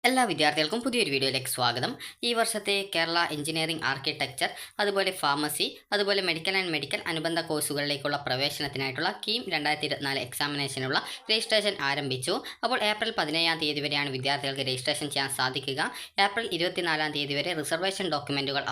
എല്ലാ വിദ്യാർത്ഥികൾക്കും പുതിയൊരു വീഡിയോയിലേക്ക് സ്വാഗതം. ഈ വർഷത്തെ കേരള എഞ്ചിനീയറിംഗ് ആർക്കിടെക്ചർ, അതുപോലെ ഫാർമസി, അതുപോലെ മെഡിക്കൽ ആൻഡ് മെഡിക്കൽ അനുബന്ധ കോഴ്സുകളിലേക്കുള്ള പ്രവേശനത്തിനായിട്ടുള്ള കീം 2024 എക്സാമിനേഷനുള്ള രജിസ്ട്രേഷൻ ആരംഭിച്ചു. അപ്പോൾ ഏപ്രിൽ 17 തീയതി വരെയാണ് വിദ്യാർത്ഥികൾക്ക് രജിസ്ട്രേഷൻ ചെയ്യാൻ സാധിക്കുക. ഏപ്രിൽ 24 തീയതി വരെ റിസർവേഷൻ ഡോക്യുമെൻറ്റുകൾ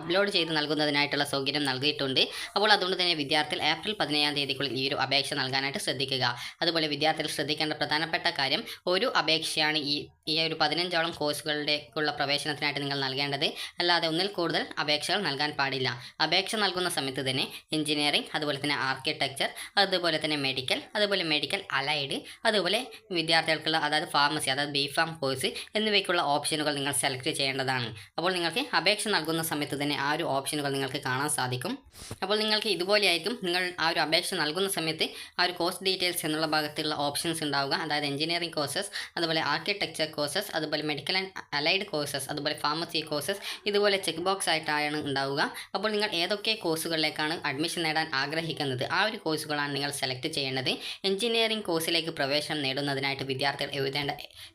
അപ്ലോഡ് ചെയ്ത് നൽകുന്നതിനായിട്ടുള്ള സൗകര്യം നൽകിയിട്ടുണ്ട്. അപ്പോൾ അതുകൊണ്ട് തന്നെ വിദ്യാർത്ഥികൾ ഏപ്രിൽ 17 തീയതിക്കുള്ളിൽ ഈ ഒരു അപേക്ഷ നൽകാനായിട്ട് ശ്രദ്ധിക്കുക. അതുപോലെ വിദ്യാർത്ഥികൾ ശ്രദ്ധിക്കേണ്ട പ്രധാനപ്പെട്ട കാര്യം, ഒരു അപേക്ഷയാണ് ഈ ഒരു 15ഓളം കോഴ്സുകളിലേക്കുള്ള പ്രവേശനത്തിനായിട്ട് നിങ്ങൾ നൽകേണ്ടത്. അല്ലാതെ ഒന്നിൽ കൂടുതൽ അപേക്ഷകൾ നൽകാൻ പാടില്ല. അപേക്ഷ നൽകുന്ന സമയത്ത് തന്നെ എഞ്ചിനീയറിംഗ്, അതുപോലെ തന്നെ ആർക്കിടെക്ചർ, അതുപോലെ തന്നെ മെഡിക്കൽ, അതുപോലെ മെഡിക്കൽ അലൈഡ്, അതുപോലെ വിദ്യാർത്ഥികൾക്കുള്ള അതായത് ഫാർമസി, അതായത് ബിഫാം കോഴ്സ് എന്നിവയ്ക്കുള്ള ഓപ്ഷനുകൾ നിങ്ങൾ സെലക്ട് ചെയ്യേണ്ടതാണ്. അപ്പോൾ നിങ്ങൾക്ക് അപേക്ഷ നൽകുന്ന സമയത്ത് തന്നെ ആ ഒരു ഓപ്ഷനുകൾ നിങ്ങൾക്ക് കാണാൻ സാധിക്കും. അപ്പോൾ നിങ്ങൾക്ക് ഇതുപോലെയായിരിക്കും നിങ്ങൾ ആ ഒരു അപേക്ഷ നൽകുന്ന സമയത്ത് ആ ഒരു കോഴ്സ് ഡീറ്റെയിൽസ് എന്നുള്ള ഭാഗത്തുള്ള ഓപ്ഷൻസ് ഉണ്ടാവുക. അതായത് എഞ്ചിനീയറിംഗ് കോഴ്സസ്, അതുപോലെ ആർക്കിടെക്ചർ കോഴ്സസ്, അതുപോലെ മെഡിക്കൽ ആൻഡ് അലൈഡ് കോഴ്സസ്, അതുപോലെ ഫാർമസി കോഴ്സസ്, ഇതുപോലെ ചെക്ക് ബോക്സ് ആയിട്ടാണ് ഉണ്ടാവുക. അപ്പോൾ നിങ്ങൾ ഏതൊക്കെ കോഴ്സുകളിലേക്കാണ് അഡ്മിഷൻ നേടാൻ ആഗ്രഹിക്കുന്നത് ആ ഒരു കോഴ്സുകളാണ് നിങ്ങൾ സെലക്ട് ചെയ്യേണ്ടത്. എഞ്ചിനീയറിംഗ് കോഴ്സിലേക്ക് പ്രവേശനം നേടുന്നതിനായിട്ട് വിദ്യാർത്ഥികൾ എഴുതേണ്ട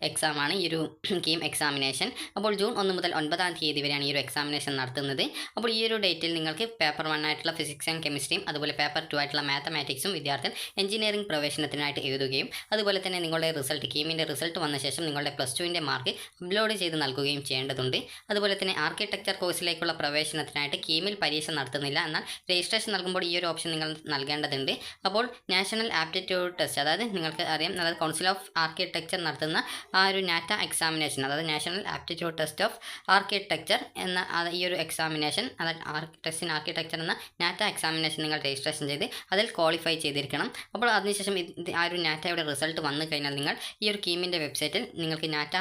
എക്സാമാണ് ഈ ഒരു കീം എക്സാമിനേഷൻ. അപ്പോൾ ജൂൺ 1 മുതൽ 9 തീയതി വരെയാണ് ഈ ഒരു എക്സാമിനേഷൻ നടത്തുന്നത്. അപ്പോൾ ഈ ഒരു ഡേറ്റിൽ നിങ്ങൾക്ക് പേപ്പർ 1 ആയിട്ടുള്ള ഫിസിക്സ് ആൻഡ് കെമിസ്ട്രിയും, അതുപോലെ പേപ്പർ 2 ആയിട്ടുള്ള മാത്തമാറ്റിക്സും വിദ്യാർത്ഥികൾ എഞ്ചിനീയറിംഗ് പ്രവേശനത്തിനായിട്ട് എഴുതുകയും, അതുപോലെ തന്നെ നിങ്ങളുടെ റിസൾട്ട് കീമിൻ്റെ റിസൾട്ട് വന്ന ശേഷം നിങ്ങളുടെ +2 മാർക്ക് അപ്ലോഡ് ചെയ്ത് നൽകുകയും ചെയ്യേണ്ടതുണ്ട്. അതുപോലെ തന്നെ ആർക്കിടെക്ചർ കോഴ്സിലേക്കുള്ള പ്രവേശനത്തിനായിട്ട് കീമിൽ പരീക്ഷ നടത്തുന്നില്ല. എന്നാൽ രജിസ്ട്രേഷൻ നൽകുമ്പോൾ ഈ ഒരു ഓപ്ഷൻ നിങ്ങൾ നൽകേണ്ടതുണ്ട്. അപ്പോൾ നാഷണൽ ആപ്റ്റിറ്റ്യൂഡ് ടെസ്റ്റ്, അതായത് നിങ്ങൾക്ക് അറിയാം, അതായത് കൗൺസിൽ ഓഫ് ആർക്കിടെക്ചർ നടത്തുന്ന ആ ഒരു നാറ്റ എക്സാമിനേഷൻ, അതായത് national aptitude test of architecture എന്ന ഈ ഒരു എക്സാമിനേഷൻ, അതായത് ആർക്കിടെക്ചർ എന്ന നാറ്റ എക്സാമിനേഷൻ നിങ്ങൾ രജിസ്ട്രേഷൻ ചെയ്ത് അതിൽ ക്വാളിഫൈ ചെയ്തിരിക്കണം. അപ്പോൾ അതിനുശേഷം ആ ഒരു നാറ്റയുടെ റിസൾട്ട് വന്നു കഴിഞ്ഞാൽ നിങ്ങൾ ഈ ഒരു കീമിൻ്റെ വെബ്സൈറ്റിൽ നിങ്ങൾക്ക് നാറ്റ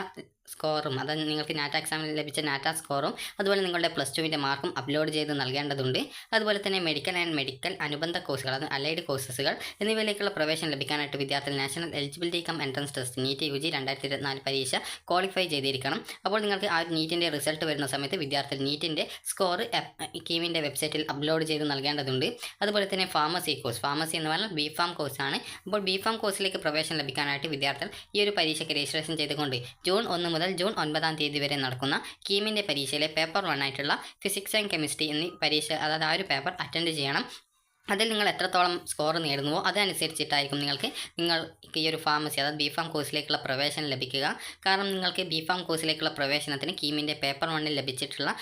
സ്കോറും, അതായത് നിങ്ങൾക്ക് നാറ്റ എക്സാമിൽ ലഭിച്ച നാറ്റ സ്കോറും, അതുപോലെ നിങ്ങളുടെ +2 മാർക്കും അപ്ലോഡ് ചെയ്ത് നൽകേണ്ടതുണ്ട്. അതുപോലെ തന്നെ മെഡിക്കൽ ആൻഡ് മെഡിക്കൽ അനുബന്ധ കോഴ്സുകൾ, അതായത് അലൈഡ് കോഴ്സസുകൾ എന്നിവയിലേക്കുള്ള പ്രവേശനം ലഭിക്കാനായിട്ട് വിദ്യാർത്ഥികൾ national eligibility cum entrance test NEET UG 2024 പരീക്ഷ ക്വാളിഫൈ ചെയ്തിരിക്കണം. അപ്പോൾ നിങ്ങൾക്ക് ആ നീറ്റിൻ്റെ റിസൾട്ട് വരുന്ന സമയത്ത് വിദ്യാർത്ഥികൾ നീറ്റിൻ്റെ സ്കോർ കീമിൻ്റെ വെബ്സൈറ്റിൽ അപ്ലോഡ് ചെയ്ത് നൽകേണ്ടതുണ്ട്. അതുപോലെ തന്നെ ഫാർമസി കോഴ്സ്, ഫാർമസി എന്ന് പറഞ്ഞാൽ ബിഫാം കോഴ്സാണ്. അപ്പോൾ ബിഫാം കോഴ്സിലേക്ക് പ്രവേശനം ലഭിക്കാനായിട്ട് വിദ്യാർത്ഥികൾ ഈ ഒരു പരീക്ഷയ്ക്ക് രജിസ്ട്രേഷൻ ചെയ്തുകൊണ്ട് ജൂൺ 1 മുതൽ ജൂൺ 9 തീയതി വരെ നടക്കുന്ന കീമിൻ്റെ പരീക്ഷയിലെ പേപ്പർ 1 ആയിട്ടുള്ള ഫിസിക്സ് ആൻഡ് കെമിസ്ട്രി എന്നീ പരീക്ഷ, അതായത് ആ ഒരു പേപ്പർ അറ്റൻഡ് ചെയ്യണം. അതിൽ നിങ്ങൾ എത്രത്തോളം സ്കോർ നേടുന്നുവോ അതനുസരിച്ചിട്ടായിരിക്കും നിങ്ങൾക്ക് ഈ ഒരു ഫാർമസി, അതായത് ബിഫാം കോഴ്സിലേക്കുള്ള പ്രവേശനം ലഭിക്കുക. കാരണം നിങ്ങൾക്ക് ബിഫാം കോഴ്സിലേക്കുള്ള പ്രവേശനത്തിന് കീമിൻ്റെ പേപ്പർ 1 ലഭിച്ചിട്ടുള്ള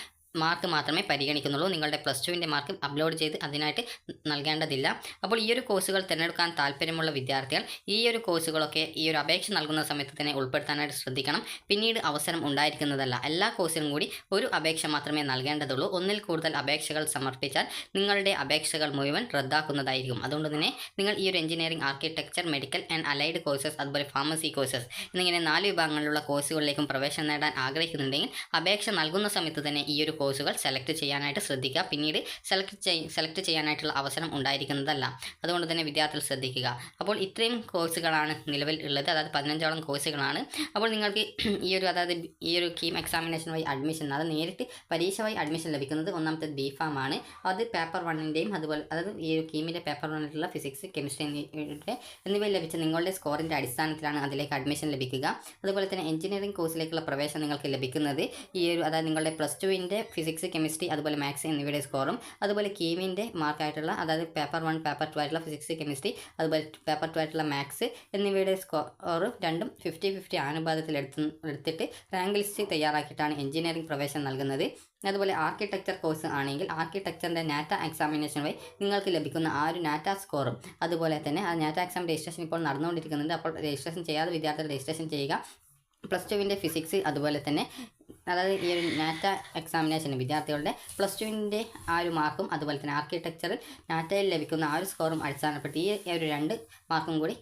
മാർക്ക് മാത്രമേ പരിഗണിക്കുന്നുള്ളൂ. നിങ്ങളുടെ +2 മാർക്ക് അപ്ലോഡ് ചെയ്ത് അതിനായിട്ട് നൽകേണ്ടതില്ല. അപ്പോൾ ഈ ഒരു കോഴ്സുകൾ തിരഞ്ഞെടുക്കാൻ താല്പര്യമുള്ള വിദ്യാർത്ഥികൾ ഈ ഒരു കോഴ്സുകളൊക്കെ ഈ ഒരു അപേക്ഷ നൽകുന്ന സമയത്ത് തന്നെ ഉൾപ്പെടുത്താനായിട്ട് ശ്രദ്ധിക്കണം. പിന്നീട് അവസരം ഉണ്ടായിരിക്കുന്നതല്ല. എല്ലാ കോഴ്സിനും കൂടി ഒരു അപേക്ഷ മാത്രമേ നൽകേണ്ടതുള്ളൂ. ഒന്നിൽ കൂടുതൽ അപേക്ഷകൾ സമർപ്പിച്ചാൽ നിങ്ങളുടെ അപേക്ഷകൾ മുഴുവൻ റദ്ദാക്കുന്നതായിരിക്കും. അതുകൊണ്ട് തന്നെ നിങ്ങൾ ഈ ഒരു engineering, architecture, medical and allied courses, അതുപോലെ ഫാർമസി കോഴ്സസ് എന്നിങ്ങനെ 4 വിഭാഗങ്ങളിലുള്ള കോഴ്സുകളിലേക്കും പ്രവേശനം നേടാൻ ആഗ്രഹിക്കുന്നുണ്ടെങ്കിൽ അപേക്ഷ നൽകുന്ന സമയത്ത് തന്നെ ഈ ഒരു കോഴ്സുകൾ സെലക്ട് ചെയ്യാനായിട്ട് ശ്രദ്ധിക്കുക. പിന്നീട് സെലക്ട് ചെയ്യാനായിട്ടുള്ള അവസരം ഉണ്ടായിരിക്കുന്നതല്ല. അതുകൊണ്ട് തന്നെ വിദ്യാർത്ഥികൾ ശ്രദ്ധിക്കുക. അപ്പോൾ ഇത്രയും കോഴ്സുകളാണ് നിലവിൽ ഉള്ളത്, അതായത് 15ഓളം കോഴ്സുകളാണ്. അപ്പോൾ നിങ്ങൾക്ക് ഈ ഒരു കീം എക്സാമിനേഷൻ വഴി അഡ്മിഷൻ, അതായത് നേരിട്ട് പരീക്ഷ വഴി അഡ്മിഷൻ ലഭിക്കുന്നത് ഒന്നാമത്തെ ബിഫാം ആണ്. അത് പേപ്പർ 1ൻ്റെയും അതുപോലെ അതായത് ഈ ഒരു കീമിൻ്റെ പേപ്പർ 1 ഫിസിക്സ്, കെമിസ്ട്രി എന്നിവയിൽ ലഭിച്ച നിങ്ങളുടെ സ്കോറിൻ്റെ അടിസ്ഥാനത്തിലാണ് അതിലേക്ക് അഡ്മിഷൻ ലഭിക്കുക. അതുപോലെ തന്നെ എഞ്ചിനീയറിംഗ് കോഴ്സിലേക്കുള്ള പ്രവേശനം നിങ്ങൾക്ക് ലഭിക്കുന്നത് ഈ ഒരു അതായത് നിങ്ങളുടെ +2 ഫിസിക്സ്, കെമിസ്ട്രി, അതുപോലെ മാത്സ് എന്നിവയുടെ സ്കോറും, അതുപോലെ കീമിൻ്റെ മാർക്കായിട്ടുള്ള അതായത് പേപ്പർ 1, പേപ്പർ 2 ആയിട്ടുള്ള ഫിസിക്സ്, കെമിസ്ട്രി, അതുപോലെ പേപ്പർ 2 ആയിട്ടുള്ള മാത്സ് എന്നിവയുടെ സ്കോർ രണ്ടും 50-50 അനുപാതത്തിൽ എടുത്തിട്ട് റാങ്ക് ലിസ്റ്റ് തയ്യാറാക്കിയിട്ടാണ് എഞ്ചിനീയറിംഗ് പ്രവേശനം നൽകുന്നത്. അതുപോലെ ആർക്കിടെക്ചർ കോഴ്സ് ആണെങ്കിൽ ആർക്കിടെക്ചറിൻ്റെ നാറ്റ എക്സാമിനേഷൻ വഴി നിങ്ങൾക്ക് ലഭിക്കുന്ന ആ ഒരു നാറ്റ സ്കോറും, അതുപോലെ തന്നെ ആ നാറ്റ എക്സാം രജിസ്ട്രേഷൻ ഇപ്പോൾ നടന്നുകൊണ്ടിരിക്കുന്നുണ്ട്. അപ്പോൾ രജിസ്ട്രേഷൻ ചെയ്യാതെ വിദ്യാർത്ഥികൾ രജിസ്ട്രേഷൻ ചെയ്യുക. +2 ഫിസിക്സ്, അതുപോലെ തന്നെ അതായത് ഈ ഒരു നാറ്റ എക്സാമിനേഷന് വിദ്യാർത്ഥികളുടെ +2 ആ ഒരു മാർക്കും, അതുപോലെ തന്നെ ആർക്കിടെക്ചറിൽ നാറ്റയിൽ ലഭിക്കുന്ന ആ ഒരു സ്കോറും അടിസ്ഥാനപ്പെടുത്തി ഈ ഒരു 2 മാർക്കും കൂടി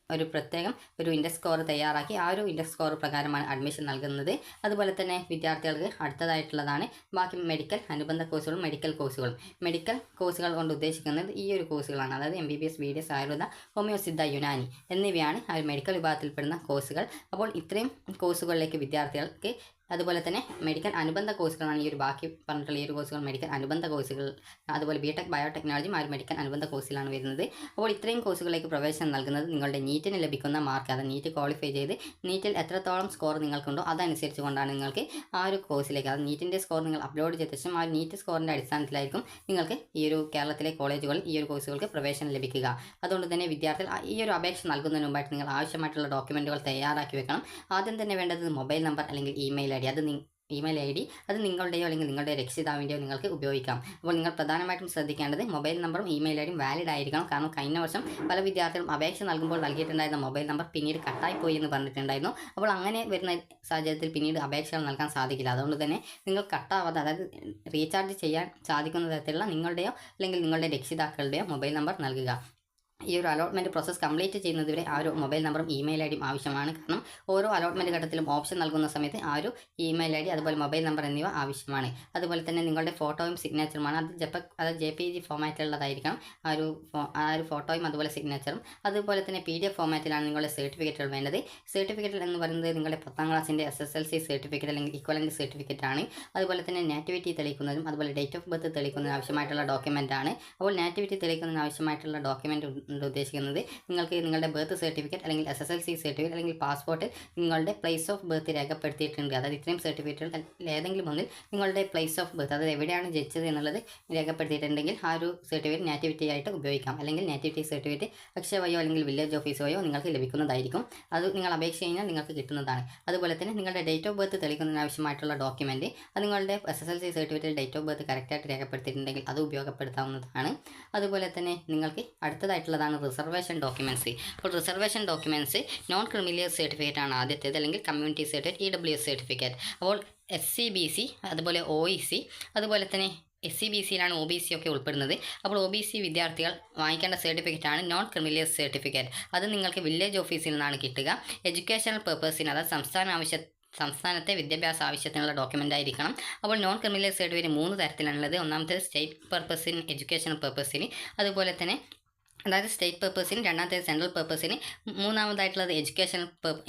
ഒരു പ്രത്യേകം ഒരു ഇൻഡെക്സ് സ്കോർ തയ്യാറാക്കി ആ ഒരു ഇൻഡെക്സ് സ്കോർ പ്രകാരമാണ് അഡ്മിഷൻ നൽകുന്നത്. അതുപോലെ തന്നെ വിദ്യാർത്ഥികൾക്ക് അടുത്തതായിട്ടുള്ളതാണ് ബാക്കി മെഡിക്കൽ അനുബന്ധ കോഴ്സുകളും മെഡിക്കൽ കോഴ്സുകളും. മെഡിക്കൽ കോഴ്സുകൾ കൊണ്ട് ഉദ്ദേശിക്കുന്നത് ഈ ഒരു കോഴ്സുകളാണ്, അതായത് MBBS, BDS, Ayurveda, homeo, Siddha, Unani എന്നിവയാണ് ആ ഒരു മെഡിക്കൽ വിഭാഗത്തിൽപ്പെടുന്ന കോഴ്സുകൾ. അപ്പോൾ ഇത്രയും കോഴ്സുകളിലേക്ക് വിദ്യാർത്ഥികൾക്ക് അതുപോലെ തന്നെ മെഡിക്കൽ അനുബന്ധ കോഴ്സുകളാണ് ഈ ഒരു ബാക്കി പറഞ്ഞിട്ടുള്ള ഈ ഒരു കോഴ്സുകൾ മെഡിക്കൽ അനുബന്ധ കോഴ്സുകൾ. അതുപോലെ ബിടെക് ബയോടെക്നോളജിയും ആ ഒരു മെഡിക്കൽ അനുബന്ധ കോഴ്സിലാണ് വരുന്നത്. അപ്പോൾ ഇത്രയും കോഴ്സുകളിലേക്ക് പ്രവേശനം നൽകുന്നത് നിങ്ങളുടെ നീറ്റിന് ലഭിക്കുന്ന മാർക്ക്, അത് നീറ്റ് ക്വാളിഫൈ ചെയ്ത് നീറ്റിൽ എത്രത്തോളം സ്കോർ നിങ്ങൾക്കുണ്ടോ അതനുസരിച്ച് കൊണ്ടാണ് നിങ്ങൾക്ക് ആ ഒരു കോഴ്സിലേക്ക്, അത് നീറ്റിൻ്റെ സ്കോർ നിങ്ങൾ അപ്ലോഡ് ചെയ്ത ശേഷം ആ നീറ്റ് സ്കോറിൻ്റെ അടിസ്ഥാനത്തിലായിരിക്കും നിങ്ങൾക്ക് ഈ ഒരു കേരളത്തിലെ കോളേജുകളിൽ ഈ ഒരു കോഴ്സുകൾക്ക് പ്രവേശനം ലഭിക്കുക. അതുകൊണ്ട് തന്നെ വിദ്യാർത്ഥികൾ ഈ ഒരു അപേക്ഷ നൽകുന്നതിന് മുമ്പായിട്ട് നിങ്ങൾ ആവശ്യമായിട്ടുള്ള ഡോക്യുമെൻറ്റുകൾ തയ്യാറാക്കി വെക്കണം. ആദ്യം തന്നെ വേണ്ടത് മൊബൈൽ നമ്പർ അല്ലെങ്കിൽ ഇമെയിൽ ഐ ഡി. അത് നിങ്ങളുടെയോ അല്ലെങ്കിൽ നിങ്ങളുടെ രക്ഷിതാവിൻ്റെയോ നിങ്ങൾക്ക് ഉപയോഗിക്കാം. അപ്പോൾ നിങ്ങൾ പ്രധാനമായിട്ടും ശ്രദ്ധിക്കേണ്ടത് മൊബൈൽ നമ്പറും ഇമെയിൽ ഐ ഡിയും വാലിഡ് ആയിരിക്കണം. കാരണം കഴിഞ്ഞ വർഷം പല വിദ്യാർത്ഥികളും അപേക്ഷ നൽകുമ്പോൾ നൽകിയിട്ടുണ്ടായിരുന്ന മൊബൈൽ നമ്പർ പിന്നീട് കട്ടായി പോയി എന്ന് പറഞ്ഞിട്ടുണ്ടായിരുന്നു. അപ്പോൾ അങ്ങനെ വരുന്ന സാഹചര്യത്തിൽ പിന്നീട് അപേക്ഷകൾ നൽകാൻ സാധിക്കില്ല. അതുകൊണ്ട് തന്നെ നിങ്ങൾ കട്ടാവാതെ, അതായത് റീചാർജ് ചെയ്യാൻ സാധിക്കുന്ന തരത്തിലുള്ള നിങ്ങളുടെയോ അല്ലെങ്കിൽ നിങ്ങളുടെ രക്ഷിതാക്കളുടെയോ മൊബൈൽ നമ്പർ നൽകുക. ഈ ഒരു അലോട്ട്മെൻറ്റ് പ്രോസസ്സ് കംപ്ലീറ്റ് ചെയ്യുന്നതുവരെ ആ ഒരു മൊബൈൽ നമ്പറും ഇമെയിൽ ഐ ഡിയും ആവശ്യമാണ്. കാരണം ഓരോ അലോട്ട്മെൻറ്റ് ഘട്ടത്തിലും ഓപ്ഷൻ നൽകുന്ന സമയത്ത് ആ ഒരു ഇമെയിൽ ഐ ഡി അതുപോലെ മൊബൈൽ നമ്പർ എന്നിവ ആവശ്യമാണ്. അതുപോലെ തന്നെ നിങ്ങളുടെ ഫോട്ടോയും സിഗ്നേച്ചറുമാണ്. അത് JPG ഫോമാറ്റിലുള്ളതായിരിക്കണം. ആ ഒരു ഫോട്ടോയും അതുപോലെ സിഗ്നേച്ചറും. അതുപോലെ തന്നെ PDF ഫോമാറ്റിലാണ് നിങ്ങളുടെ സർട്ടിഫിക്കറ്റുകൾ വേണ്ടത്. സർട്ടിഫിക്കറ്റ് എന്ന് പറയുന്നത് നിങ്ങളുടെ 10ാം ക്ലാസ്സിൻ്റെ SSLC സർട്ടിഫിക്കറ്റ് അല്ലെങ്കിൽ ഇക്വലൻ്റ് സർട്ടിഫിക്കറ്റ് ആണ്. അതുപോലെ തന്നെ നാറ്റിവിറ്റി തെളിയിക്കുന്നതും അതുപോലെ ഡേറ്റ് ഓഫ് ബർത്ത് തെളിയിക്കുന്നതിന് ആവശ്യമായിട്ടുള്ള ഡോക്യുമെൻ്റ് ആണ്. അപ്പോൾ നാറ്റിവിറ്റി തെളിയിക്കുന്നതിന് ആവശ്യമായിട്ടുള്ള ഡോക്യുമെൻ്റ് ഉദ്ദേശിക്കുന്നത് നിങ്ങൾക്ക് നിങ്ങളുടെ ബർത്ത് സർട്ടിഫിക്കറ്റ് അല്ലെങ്കിൽ SSLC സർട്ടിഫിക്കറ്റ് അല്ലെങ്കിൽ പാസ്പോർട്ടിൽ നിങ്ങളുടെ പ്ലേസ് ഓഫ് ബർത്ത് രേഖപ്പെടുത്തിയിട്ടുണ്ട്. അതായത് ഇത്രയും സർട്ടിഫിക്കറ്റുകൾ ഏതെങ്കിലും ഒന്നിൽ നിങ്ങളുടെ പ്ലേസ് ഓഫ് ബർത്ത്, അതായത് എവിടെയാണ് ജനിച്ചത് എന്നുള്ളത് രേഖപ്പെടുത്തിയിട്ടുണ്ടെങ്കിൽ ആ ഒരു സർട്ടിഫിക്കറ്റ് നാറ്റിവിറ്റി ആയിട്ട് ഉപയോഗിക്കാം. അല്ലെങ്കിൽ നാറ്റിവിറ്റി സർട്ടിഫിക്കറ്റ് അക്ഷയ വഴിയോ അല്ലെങ്കിൽ വില്ലേജ് ഓഫീസ് വഴിയോ നിങ്ങൾക്ക് ലഭിക്കുന്നതായിരിക്കും. അത് നിങ്ങൾ അപേക്ഷ കഴിഞ്ഞാൽ നിങ്ങൾക്ക് കിട്ടുന്നതാണ്. അതുപോലെ തന്നെ നിങ്ങളുടെ ഡേറ്റ് ഓഫ് ബർത്ത് തെളിയിക്കുന്നതിന് ആവശ്യമായിട്ടുള്ള ഡോക്യുമെൻറ്റ്, അത് നിങ്ങളുടെ SSLC സർട്ടിഫിക്കറ്റിൽ ഡേറ്റ് ഓഫ് ബർത്ത് കറക്റ്റായിട്ട് രേഖപ്പെടുത്തിയിട്ടുണ്ടെങ്കിൽ അത് ഉപയോഗപ്പെടുത്താവുന്നതാണ്. അതുപോലെ തന്നെ നിങ്ങൾക്ക് അടുത്തതായിട്ടുള്ളതാണ് റിസർവേഷൻ ഡോക്യുമെൻറ്റ്സ്. അപ്പോൾ reservation documents non creamy layer certificate ആണ് ആദ്യത്തേത്, അല്ലെങ്കിൽ കമ്മ്യൂണിറ്റി സർട്ടിഫിക്കറ്റ് EWS സർട്ടിഫിക്കറ്റ്. അപ്പോൾ SC/BC അതുപോലെ OEC അതുപോലെ തന്നെ SC/BCയിലാണ് OBC ഒക്കെ ഉൾപ്പെടുന്നത്. അപ്പോൾ OBC വിദ്യാർത്ഥികൾ വാങ്ങിക്കേണ്ട സർട്ടിഫിക്കറ്റാണ് നോൺ ക്രിമിലിയർ സർട്ടിഫിക്കറ്റ്. അത് നിങ്ങൾക്ക് വില്ലേജ് ഓഫീസിൽ നിന്നാണ് കിട്ടുക. എഡ്യൂക്കേഷണൽ പർപ്പസിന്, അതായത് സംസ്ഥാനത്തെ വിദ്യാഭ്യാസ ആവശ്യത്തിനുള്ള ഡോക്യുമെൻ്റ് ആയിരിക്കണം. അപ്പോൾ നോൺ ക്രിമിലിയർ സർട്ടിഫിക്കറ്റ് 3 തരത്തിലാണുള്ളത്. ഒന്നാമത്തേത് സ്റ്റേറ്റ് പർപ്പസിന്, എഡ്യൂക്കേഷണൽ പർപ്പസിന്, അതുപോലെ തന്നെ അതായത് സ്റ്റേറ്റ് പർപ്പസിന്, രണ്ടാമത്തേത് സെൻട്രൽ പർപ്പസിന്, മൂന്നാമതായിട്ടുള്ളത് എഡ്യൂക്കേഷണൽ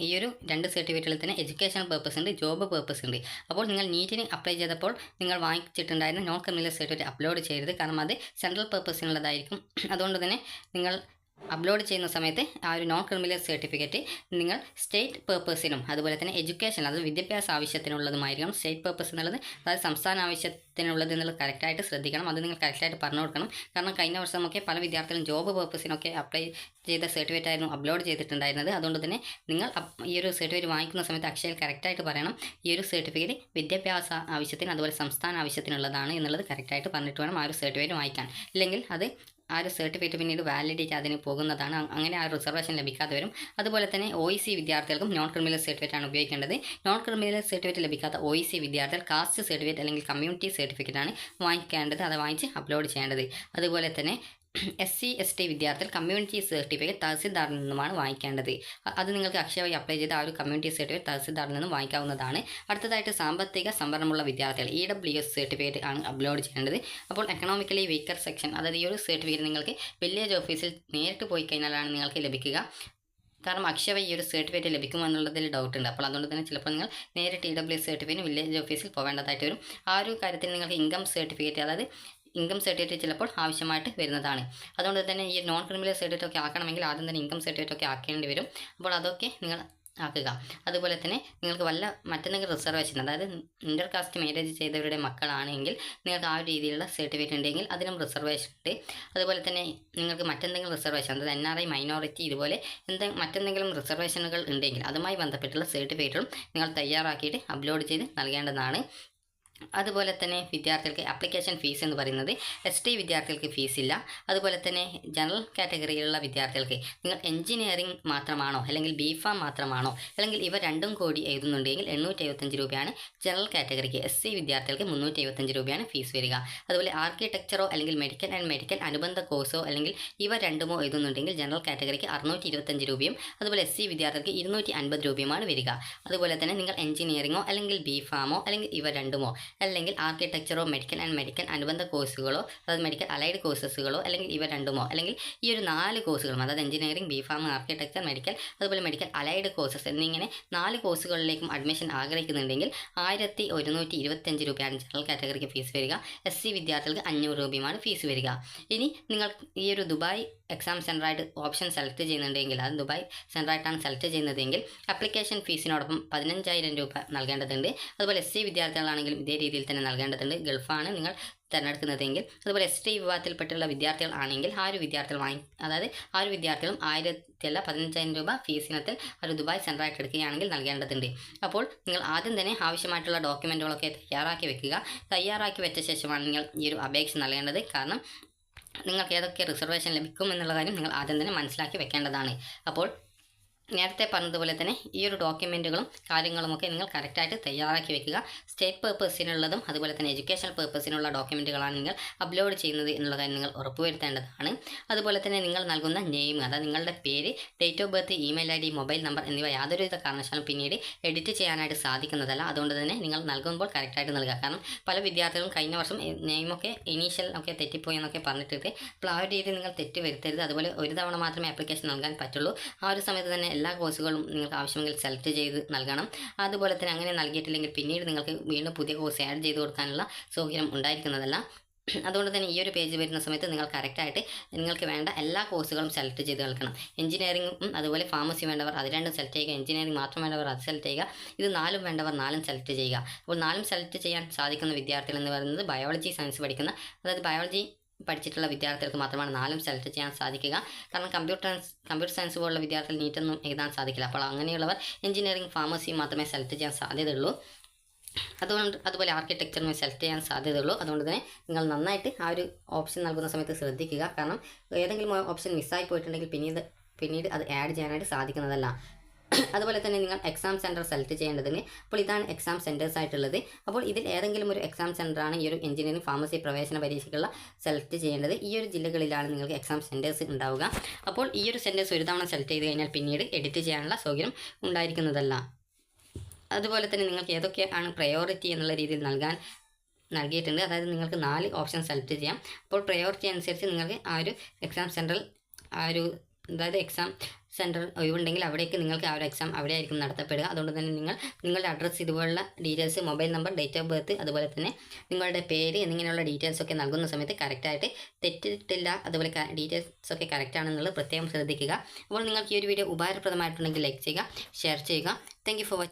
ഈ ഒരു 2 സർട്ടിഫിക്കറ്റുകളിൽ തന്നെ എഡ്യൂക്കേഷണൽ പർപ്പസ് ഉണ്ട്, ജോബ് പർപ്പസ് ഉണ്ട്. അപ്പോൾ നിങ്ങൾ നീറ്റിന് അപ്ലൈ ചെയ്തപ്പോൾ നിങ്ങൾ വാങ്ങിച്ചിട്ടുണ്ടായിരുന്ന നോൺ ക്രിമിനൽ സർട്ടിഫിക്കറ്റ് അപ്ലോഡ് ചെയ്യരുത്. കാരണം അത് സെൻട്രൽ പർപ്പസിനുള്ളതായിരിക്കും. അതുകൊണ്ട് തന്നെ നിങ്ങൾ അപ്ലോഡ് ചെയ്യുന്ന സമയത്ത് ആ ഒരു നോൺ ക്രിമിനൽ സർട്ടിഫിക്കറ്റ് നിങ്ങൾ സ്റ്റേറ്റ് പർപ്പസിനും അതുപോലെ തന്നെ എഡ്യൂക്കേഷൻ, അത് വിദ്യാഭ്യാസ ആവശ്യത്തിനുള്ളതുമായിരിക്കണം. സ്റ്റേറ്റ് പർപ്പസ് എന്നുള്ളത് അതായത് സംസ്ഥാന ആവശ്യത്തിനുള്ളത് എന്നുള്ളത് കറക്റ്റായിട്ട് ശ്രദ്ധിക്കണം. അത് നിങ്ങൾ കറക്റ്റായിട്ട് പറഞ്ഞു കൊടുക്കണം. കാരണം കഴിഞ്ഞ വർഷമൊക്കെ പല വിദ്യാർത്ഥികളും ജോബ് പർപ്പസിനൊക്കെ അപ്ലൈ ചെയ്ത സർട്ടിഫിക്കറ്റ് ആയിരുന്നു അപ്ലോഡ് ചെയ്തിട്ടുണ്ടായിരുന്നത്. അതുകൊണ്ട് തന്നെ നിങ്ങൾ ഈ ഒരു സർട്ടിഫിക്കറ്റ് വാങ്ങിക്കുന്ന സമയത്ത് അക്ഷയയിൽ കറക്റ്റായിട്ട് പറയണം ഈ ഒരു സർട്ടിഫിക്കറ്റ് വിദ്യാഭ്യാസ ആവശ്യത്തിന് അതുപോലെ സംസ്ഥാന ആവശ്യത്തിനുള്ളതാണ് എന്നുള്ളത് കറക്റ്റായിട്ട് പറഞ്ഞിട്ട് വേണം ആ ഒരു സർട്ടിഫിക്കറ്റ് വാങ്ങിക്കാൻ. ഇല്ലെങ്കിൽ അത് ആ ഒരു സർട്ടിഫിക്കറ്റ് പിന്നീട് വാലിഡിറ്റി അതിന് പോകുന്നതാണ്. അങ്ങനെ ആ റിസർവേഷൻ ലഭിക്കാതെ വരും. അതുപോലെ തന്നെ OEC വിദ്യാർത്ഥികൾക്കും നോൺ ക്രിമിനൽ സർട്ടിഫിക്കറ്റ് ആണ് ഉപയോഗിക്കേണ്ടത്. നോൺ ക്രിമിനൽ സർട്ടിഫിക്കറ്റ് ലഭിക്കാത്ത OEC വിദ്യാർത്ഥികൾ കാസ്റ്റ് സർട്ടിഫിക്കറ്റ് അല്ലെങ്കിൽ കമ്മ്യൂണിറ്റി സർട്ടിഫിക്കറ്റ് ആണ് വാങ്ങിക്കേണ്ടത്. അത് വാങ്ങിച്ച് അപ്ലോഡ് ചെയ്യേണ്ടത്. അതുപോലെ തന്നെ SC/ST വിദ്യാർത്ഥികൾ കമ്മ്യൂണിറ്റി സർട്ടിഫിക്കറ്റ് തഹസിൽദാറിൽ നിന്നുമാണ് വാങ്ങിക്കേണ്ടത്. അത് നിങ്ങൾക്ക് അക്ഷയ വഴി അപ്ലൈ ചെയ്ത് ആ ഒരു കമ്മ്യൂണിറ്റി സർട്ടിഫിക്കറ്റ് തഹസിൽദാറിൽ നിന്നും വാങ്ങിക്കാവുന്നതാണ്. അടുത്തതായിട്ട് സാമ്പത്തിക സംവരണമുള്ള വിദ്യാർത്ഥികൾ EWS സർട്ടിഫിക്കറ്റ് ആണ് അപ്ലോഡ് ചെയ്യേണ്ടത്. അപ്പോൾ എക്കണോമിക്കലി വീക്കർ സെക്ഷൻ, അതായത് ഈ ഒരു സർട്ടിഫിക്കറ്റ് നിങ്ങൾക്ക് വില്ലേജ് ഓഫീസിൽ നേരിട്ട് പോയി കഴിഞ്ഞാലാണ് നിങ്ങൾക്ക് ലഭിക്കുക. കാരണം അക്ഷയ വഴി ഈ ഒരു സർട്ടിഫിക്കറ്റ് ലഭിക്കുമെന്നുള്ളതിൽ ഡൗട്ടുണ്ട്. അപ്പോൾ അതുകൊണ്ട് തന്നെ ചിലപ്പോൾ നിങ്ങൾ നേരിട്ട് EWS സർട്ടിഫിക്കറ്റ് വില്ലേജ് ഓഫീസിൽ പോകേണ്ടതായിട്ട് വരും. ആ ഒരു കാര്യത്തിൽ നിങ്ങൾക്ക് ഇൻകം സർട്ടിഫിക്കറ്റ്, അതായത് ഇൻകം സർട്ടിഫിക്കറ്റ് ചിലപ്പോൾ ആവശ്യമായിട്ട് വരുന്നതാണ്. അതുകൊണ്ട് തന്നെ ഈ നോൺ ക്രിമിനൽ സർട്ടിഫിക്കറ്റ് ഒക്കെ ആക്കണമെങ്കിൽ ആദ്യം തന്നെ ഇൻകം സർട്ടിഫിക്കറ്റ് ഒക്കെ ആക്കേണ്ടി വരും. അപ്പോൾ അതൊക്കെ നിങ്ങൾ ആക്കുക. അതുപോലെ തന്നെ നിങ്ങൾക്ക് മറ്റെന്തെങ്കിലും റിസർവേഷൻ, അതായത് ഇൻ്റർ കാസ്റ്റ് മാരേജ് ചെയ്തവരുടെ മക്കളാണെങ്കിൽ നിങ്ങൾക്ക് ആ ഒരു രീതിയിലുള്ള സർട്ടിഫിക്കറ്റ് ഉണ്ടെങ്കിൽ അതിനും റിസർവേഷൻ ഉണ്ട്. അതുപോലെ തന്നെ നിങ്ങൾക്ക് മറ്റെന്തെങ്കിലും റിസർവേഷൻ, അതായത് NRI മൈനോറിറ്റി ഇതുപോലെ മറ്റെന്തെങ്കിലും റിസർവേഷനുകൾ ഉണ്ടെങ്കിൽ അതുമായി ബന്ധപ്പെട്ടുള്ള സർട്ടിഫിക്കറ്റും നിങ്ങൾ തയ്യാറാക്കിയിട്ട് അപ്ലോഡ് ചെയ്ത് നൽകേണ്ടതാണ്. അതുപോലെ തന്നെ വിദ്യാർത്ഥികൾക്ക് ആപ്ലിക്കേഷൻ ഫീസ് എന്ന് പറയുന്നത് ST വിദ്യാർത്ഥികൾക്ക് ഫീസില്ല. അതുപോലെ തന്നെ ജനറൽ കാറ്റഗറിയിലുള്ള വിദ്യാർത്ഥികൾക്ക് നിങ്ങൾ എഞ്ചിനീയറിംഗ് മാത്രമാണോ അല്ലെങ്കിൽ BPharm മാത്രമാണോ അല്ലെങ്കിൽ ഇവ രണ്ടും കൂടി എഴുതുന്നുണ്ടെങ്കിൽ 875 രൂപയാണ് ജനറൽ കാറ്റഗറിക്ക്. SC വിദ്യാർത്ഥികൾക്ക് 375 രൂപയാണ് ഫീസ് വരിക. അതുപോലെ ആർക്കിടെക്ചറോ അല്ലെങ്കിൽ മെഡിക്കൽ അനുബന്ധ കോഴ്സോ അല്ലെങ്കിൽ ഇവ രണ്ടുമോ എഴുതുന്നുണ്ടെങ്കിൽ ജനറൽ കാറ്റഗറിക്ക് 625 രൂപയും അതുപോലെ SC വിദ്യാർത്ഥികൾക്ക് 250 രൂപയുമാണ് വരിക. അതുപോലെ തന്നെ നിങ്ങൾ എഞ്ചിനീയറിംഗോ അല്ലെങ്കിൽ BPharmോ അല്ലെങ്കിൽ ഇവ രണ്ടുമോ അല്ലെങ്കിൽ ആർക്കിടെക്ചറോ മെഡിക്കൽ അനുബന്ധ കോഴ്സുകളോ, അതായത് മെഡിക്കൽ അലൈഡ് കോഴ്സസുകളോ, അല്ലെങ്കിൽ ഇവ രണ്ടുമോ, അല്ലെങ്കിൽ ഈ ഒരു 4 കോഴ്സുകളും, അതായത് എഞ്ചിനീയറിംഗ്, ബിഫാം, ആർക്കിടെക്ചർ, മെഡിക്കൽ, അതുപോലെ മെഡിക്കൽ അലൈഡ് കോഴ്സസ് എന്നിങ്ങനെ 4 കോഴ്സുകളിലേക്കും അഡ്മിഷൻ ആഗ്രഹിക്കുന്നുണ്ടെങ്കിൽ 1125 രൂപയാണ് ജനറൽ കാറ്റഗറിക്ക് ഫീസ് വരിക. SC വിദ്യാർത്ഥികൾക്ക് 500 രൂപയുമാണ് ഫീസ് വരിക. ഇനി നിങ്ങൾ ഈ ഒരു ദുബായ് എക്സാം സെൻ്ററായിട്ട് ഓപ്ഷൻ സെലക്ട് ചെയ്യുന്നുണ്ടെങ്കിൽ, അത് ദുബായ് സെൻ്ററായിട്ടാണ് സെലക്ട് ചെയ്യുന്നതെങ്കിൽ അപ്ലിക്കേഷൻ ഫീസിനോടൊപ്പം 15,000 രൂപ നൽകേണ്ടതുണ്ട്. അതുപോലെ SC വിദ്യാർത്ഥികളാണെങ്കിലും ഇതേ രീതിയിൽ തന്നെ നൽകേണ്ടതുണ്ട്. ഗൾഫാണ് നിങ്ങൾ തിരഞ്ഞെടുക്കുന്നതെങ്കിൽ. അതുപോലെ ST വിഭാഗത്തിൽപ്പെട്ടുള്ള വിദ്യാർത്ഥികൾ ആണെങ്കിൽ ആ ഒരു വിദ്യാർത്ഥികളും 15,000 രൂപ ഫീസിനത്തിൽ ഒരു ദുബായ് സെൻ്ററായിട്ട് എടുക്കുകയാണെങ്കിൽ നൽകേണ്ടതുണ്ട്. അപ്പോൾ നിങ്ങൾ ആദ്യം തന്നെ ആവശ്യമായിട്ടുള്ള ഡോക്യുമെൻറ്റുകളൊക്കെ തയ്യാറാക്കി വെച്ച ശേഷമാണ് നിങ്ങൾ ഈ ഒരു അപേക്ഷ നൽകേണ്ടത്. കാരണം നിങ്ങൾക്ക് ഏതൊക്കെ റിസർവേഷൻ ലഭിക്കും എന്നുള്ള കാര്യം നിങ്ങൾ ആദ്യം തന്നെ മനസ്സിലാക്കി വെക്കേണ്ടതാണ്. അപ്പോൾ നേരത്തെ പറഞ്ഞതുപോലെ തന്നെ ഈ ഒരു ഡോക്യുമെൻറ്റുകളും കാര്യങ്ങളുമൊക്കെ നിങ്ങൾ കറക്റ്റായിട്ട് തയ്യാറാക്കി വെക്കുക. സ്റ്റേറ്റ് പേർപ്പസിനുള്ളതും അതുപോലെ തന്നെ എഡ്യൂക്കേഷണൽ പേർപ്പസിനുള്ള ഡോക്യുമെൻറ്റുകളാണ് നിങ്ങൾ അപ്ലോഡ് ചെയ്യുന്നത് എന്നുള്ള കാര്യം നിങ്ങൾ ഉറപ്പുവരുത്തേണ്ടതാണ്. അതുപോലെ തന്നെ നിങ്ങൾ നൽകുന്ന നെയിം, അതായത് നിങ്ങളുടെ പേര്, date of birth, email ID, mobile number എന്നിവ യാതൊരുവിധ കാരണവശാലും പിന്നീട് എഡിറ്റ് ചെയ്യാനായിട്ട് സാധിക്കുന്നതല്ല. അതുകൊണ്ട് തന്നെ നിങ്ങൾ നൽകുമ്പോൾ കറക്റ്റായിട്ട് നൽകുക. കാരണം പല വിദ്യാർത്ഥികളും കഴിഞ്ഞ വർഷം നെയിമൊക്കെ ഇനീഷ്യൽ ഒക്കെ തെറ്റിപ്പോയി എന്നൊക്കെ പറഞ്ഞിട്ട്, അപ്പോൾ ആ ഒരു രീതി നിങ്ങൾ തെറ്റ് വരുത്തരുത്. അതുപോലെ ഒരു തവണ മാത്രമേ ആപ്ലിക്കേഷൻ നൽകാൻ പറ്റുള്ളൂ. ആ ഒരു സമയത്ത് തന്നെ എല്ലാ കോഴ്സുകളും നിങ്ങൾക്ക് ആവശ്യമെങ്കിൽ സെലക്ട് ചെയ്ത് നൽകണം. അതുപോലെ തന്നെ അങ്ങനെ നൽകിയിട്ടില്ലെങ്കിൽ പിന്നീട് നിങ്ങൾക്ക് വീണ്ടും പുതിയ കോഴ്സ് ആഡ് ചെയ്ത് കൊടുക്കാനുള്ള സൗകര്യം ഉണ്ടായിരിക്കുന്നതല്ല. അതുകൊണ്ട് തന്നെ ഈ ഒരു പേജ് വരുന്ന സമയത്ത് നിങ്ങൾ കറക്റ്റായിട്ട് നിങ്ങൾക്ക് വേണ്ട എല്ലാ കോഴ്സുകളും സെലക്ട് ചെയ്ത് കളിക്കണം. എഞ്ചിനീയറിംഗും അതുപോലെ ഫാർമസി വേണ്ടവർ അത് രണ്ടും സെലക്ട് ചെയ്യുക. എഞ്ചിനീയറിംഗ് മാത്രം വേണ്ടവർ അത് സെലക്ട് ചെയ്യുക. ഇത് 4 വേണ്ടവർ 4 സെലക്ട് ചെയ്യുക. അപ്പോൾ 4 സെലക്ട് ചെയ്യാൻ സാധിക്കുന്ന വിദ്യാർത്ഥികൾ എന്ന് പറയുന്നത് ബയോളജി സയൻസ് പഠിക്കുന്ന, അതായത് ബയോളജി പഠിച്ചിട്ടുള്ള വിദ്യാർത്ഥികൾക്ക് മാത്രമാണ് 4 സെലക്ട് ചെയ്യാൻ സാധിക്കുക. കാരണം കമ്പ്യൂട്ടർ സയൻസ് പോലുള്ള വിദ്യാർത്ഥികൾ നീറ്റൊന്നും എഴുതാൻ സാധിക്കില്ല. അപ്പോൾ അങ്ങനെയുള്ളവർ എഞ്ചിനീയറിംഗ്, ഫാർമസി മാത്രമേ സെലക്ട് ചെയ്യാൻ സാധ്യതയുള്ളൂ. അതുപോലെ ആർക്കിടെക്ചറിന് സെലക്ട് ചെയ്യാൻ സാധ്യതയുള്ളൂ. അതുകൊണ്ട് തന്നെ നിങ്ങൾ നന്നായിട്ട് ആ ഒരു ഓപ്ഷൻ നൽകുന്ന സമയത്ത് ശ്രദ്ധിക്കുക. കാരണം ഏതെങ്കിലും ഓപ്ഷൻ മിസ്സായി പോയിട്ടുണ്ടെങ്കിൽ പിന്നീട് അത് ആഡ് ചെയ്യാനായിട്ട് സാധിക്കുന്നതല്ല. അതുപോലെ തന്നെ നിങ്ങൾ എക്സാം സെൻറ്റർ സെലക്ട് ചെയ്യേണ്ടതിന്. അപ്പോൾ ഇതാണ് എക്സാം സെൻറ്റേഴ്സ് ആയിട്ടുള്ളത്. അപ്പോൾ ഇതിൽ ഏതെങ്കിലും ഒരു എക്സാം സെൻറ്ററാണ് ഈ ഒരു എഞ്ചിനീയറിംഗ്, ഫാർമസി പ്രവേശന പരീക്ഷയ്ക്കുള്ള സെലക്ട് ചെയ്യേണ്ടത്. ഈ ഒരു ജില്ലകളിലാണ് നിങ്ങൾക്ക് എക്സാം സെൻറ്റേഴ്സ് ഉണ്ടാവുക. അപ്പോൾ ഈ ഒരു സെൻറ്റേഴ്സ് ഒരു തവണ സെലക്ട് ചെയ്ത് കഴിഞ്ഞാൽ പിന്നീട് എഡിറ്റ് ചെയ്യാനുള്ള സൗകര്യം ഉണ്ടായിരിക്കുന്നതല്ല. അതുപോലെ തന്നെ നിങ്ങൾക്ക് ഏതൊക്കെയാണ് പ്രയോറിറ്റി എന്നുള്ള രീതിയിൽ നൽകിയിട്ടുണ്ട്. അതായത് നിങ്ങൾക്ക് 4 ഓപ്ഷൻ സെലക്ട് ചെയ്യാം. അപ്പോൾ പ്രയോറിറ്റി അനുസരിച്ച് നിങ്ങൾക്ക് ആ ഒരു എക്സാം സെൻറ്റർ ഒഴിവുണ്ടെങ്കിൽ അവിടേക്ക് നിങ്ങൾക്ക് ആ ഒരു എക്സാം അവിടെ ആയിരിക്കും നടത്തപ്പെടുക. അതുകൊണ്ട് തന്നെ നിങ്ങളുടെ അഡ്രസ്സ്, ഇതുപോലുള്ള details, mobile number, date of birth, അതുപോലെ തന്നെ നിങ്ങളുടെ പേര് എന്നിങ്ങനെയുള്ള ഡീറ്റെയിൽസൊക്കെ നൽകുന്ന സമയത്ത് കറക്റ്റായിട്ട് തെറ്റിട്ടില്ല, അതുപോലെ ഡീറ്റെയിൽസൊക്കെ കറക്റ്റാണെന്നുള്ളത് പ്രത്യേകം ശ്രദ്ധിക്കുക. അപ്പോൾ നിങ്ങൾക്ക് ഈ ഒരു വീഡിയോ ഉപകാരപ്രദമായിട്ടുണ്ടെങ്കിൽ ലൈക്ക് ചെയ്യുക, ഷെയർ ചെയ്യുക. Thank you for watching.